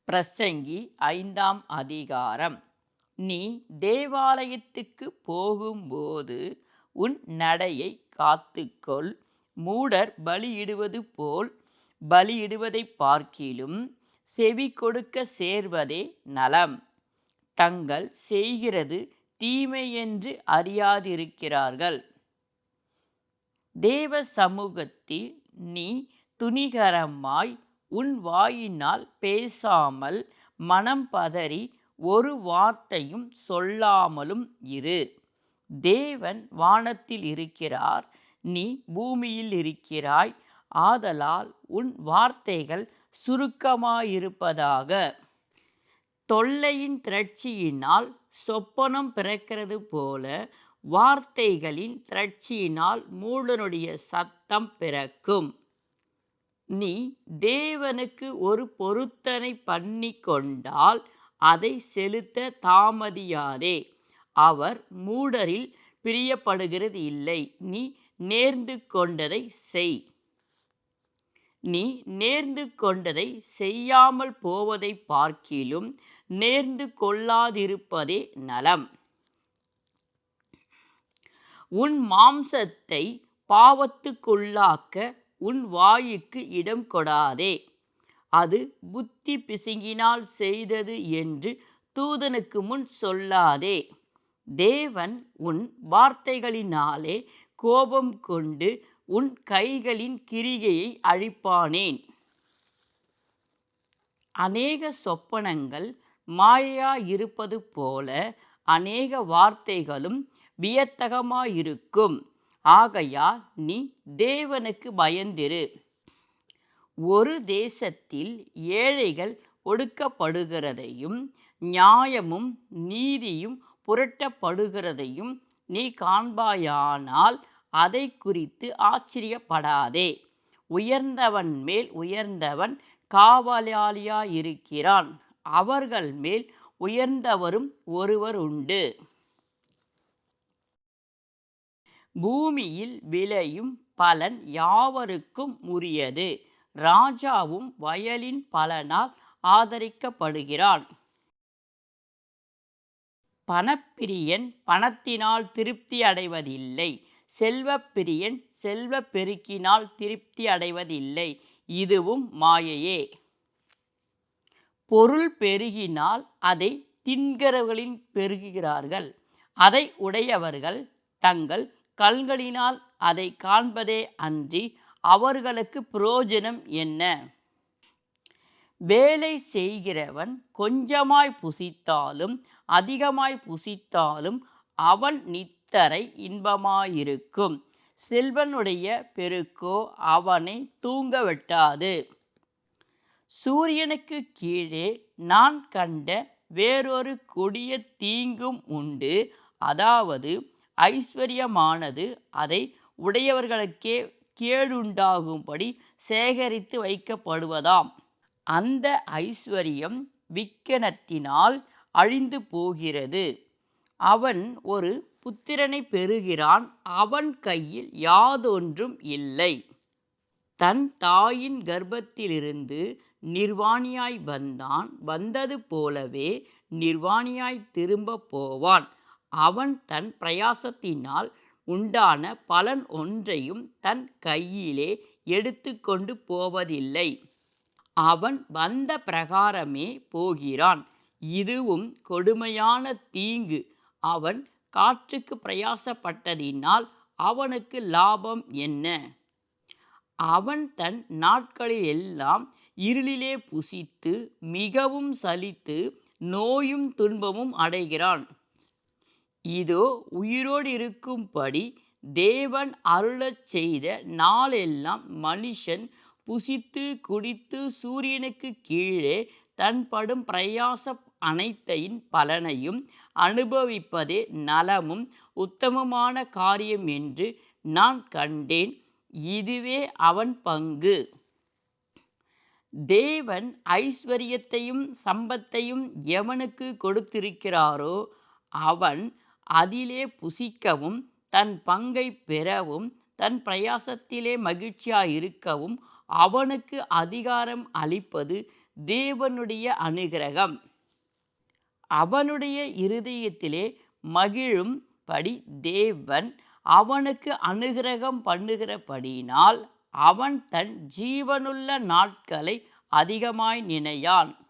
பிரசங்கி 5ஆம் அதிகாரம். நீ தேவாலயத்துக்கு போகும்போது உன் நடையை காத்துக்கொள். மூடர் பலியிடுவது போல் பலியிடுவதைப் பார்க்கிலும் செவி கொடுக்க சேர்வதே நலம். தங்கள் செய்கிறது தீமையென்று அறியாதிருக்கிறார்கள். தேவ சமூகத்தில் நீ துணிகரமாய் உன் வாயினால் பேசாமல் மனம் பதறி ஒரு வார்த்தையும் சொல்லாமலும் இரு. தேவன் வானத்தில் இருக்கிறார், நீ பூமியில் இருக்கிறாய். ஆதலால் உன் வார்த்தைகள் சுருக்கமாயிருப்பதாக. தொல்லையின் திரட்சியினால் சொப்பனம் பிறக்கிறது போல வார்த்தைகளின் திரட்சியினால் மூடனுடைய சத்தம் பிறக்கும். நீ தேவனுக்கு ஒரு பொருத்தனை பண்ணி கொண்டால் அதை செலுத்த தாமதியாதே. அவர் மூடரில் பிரியப்படுகிறது இல்லை. நீ நேர்ந்து கொண்டதை செய். நீ நேர்ந்து கொண்டதை செய்யாமல் போவதை பார்க்கிலும் நேர்ந்து கொள்ளாதிருப்பதே நலம். உன் மாம்சத்தை பாவத்துக்குள்ளாக்க உன் வாயுக்கு இடம் கொடாதே. அது புத்தி பிசுங்கினால் செய்தது என்று தூதனுக்கு முன் சொல்லாதே. தேவன் உன் வார்த்தைகளினாலே கோபம் கொண்டு உன் கைகளின் கிரிகையை அழிப்பானேன். அநேக சொப்பனங்கள் மாயையாயிருப்பது போல அநேக வார்த்தைகளும் வியத்தகமாயிருக்கும். ஆகையால் நீ தேவனுக்கு பயந்திரு. ஒரு தேசத்தில் ஏழைகள் ஒடுக்கப்படுகிறதையும் நியாயமும் நீதியும் புரட்டப்படுகிறதையும் நீ காண்பாயானால் அதை குறித்து ஆச்சரியப்படாதே. உயர்ந்தவன் மேல் உயர்ந்தவன் காவலாளியாயிருக்கிறான், அவர்கள் மேல் உயர்ந்தவரும் ஒருவர் உண்டு. பூமியில் விளையும் பலன் யாவருக்கும் உரியது. ராஜாவும் வயலின் பலனால் ஆதரிக்கப்படுகிறான். பணப்பிரியன் பணத்தினால் திருப்தி அடைவதில்லை, செல்வப்பிரியன் செல்வ பெருக்கினால் திருப்தி அடைவதில்லை. இதுவும் மாயையே. பொருள் பெருகினால் அதை தின்கிறவர்களின் பெருகுகிறார்கள். அதை உடையவர்கள் தங்கள் கண்களினால் அதை காண்பதே அன்றி அவர்களுக்கு பிரயோஜனம் என்ன? வேலை செய்கிறவன் கொஞ்சமாய் புசித்தாலும் அதிகமாய் புசித்தாலும் அவன் நித்தரை இன்பமாயிருக்கும். செல்வனுடைய பெருக்கோ அவனை தூங்க வெட்டாது. சூரியனுக்கு கீழே நான் கண்ட வேறொரு கொடிய தீங்கும் உண்டு. அதாவது ஐஸ்வர்யமானது அதை உடையவர்களுக்கே கேடுண்டாகும்படி சேகரித்து வைக்கப்படுவதாம். அந்த ஐஸ்வர்யம் விக்கனத்தினால் அழிந்து போகிறது. அவன் ஒரு புத்திரனை பெறுகிறான், அவன் கையில் யாதொன்றும் இல்லை. தன் தாயின் கர்ப்பத்திலிருந்து நிர்வாணியாய் வந்தான், வந்தது போலவே நிர்வாணியாய் திரும்ப போவான். அவன் தன் பிரயாசத்தினால் உண்டான பலன் ஒன்றையும் தன் கையிலே எடுத்து கொண்டு போவதில்லை. அவன் வந்த பிரகாரமே போகிறான். இதுவும் கொடுமையான தீங்கு. அவன் காற்றுக்கு பிரயாசப்பட்டதினால் அவனுக்கு லாபம் என்ன? அவன் தன் நாட்களில் எல்லாம் இருளிலே புசித்து மிகவும் சலித்து நோயும் துன்பமும் அடைகிறான். இதோ உயிரோடு இருக்கும்படி தேவன் அருளச் செய்த நாளெல்லாம் மனுஷன் புசித்து குடித்து சூரியனுக்கு கீழே தன் படும் பிரயாச அனைத்தையின் பலனையும் அனுபவிப்பதே நலமும் உத்தமமான காரியம் என்று நான் கண்டேன். இதுவே அவன் பங்கு. தேவன் ஐஸ்வர்யத்தையும் சம்பத்தையும் எவனுக்கு கொடுத்திருக்கிறாரோ அவன் அதிலே புசிக்கவும் தன் பங்கை பெறவும் தன் பிரயாசத்திலே மகிழ்ச்சியாயிருக்கவும் அவனுக்கு அதிகாரம் அளிப்பது தேவனுடைய அனுக்கிரகம். அவனுடைய இருதயத்திலே மகிழும்படி தேவன் அவனுக்கு அனுக்கிரகம் பண்ணுகிறபடியினால் அவன் தன் ஜீவனுள்ள நாட்களை அதிகமாய் நினையான்.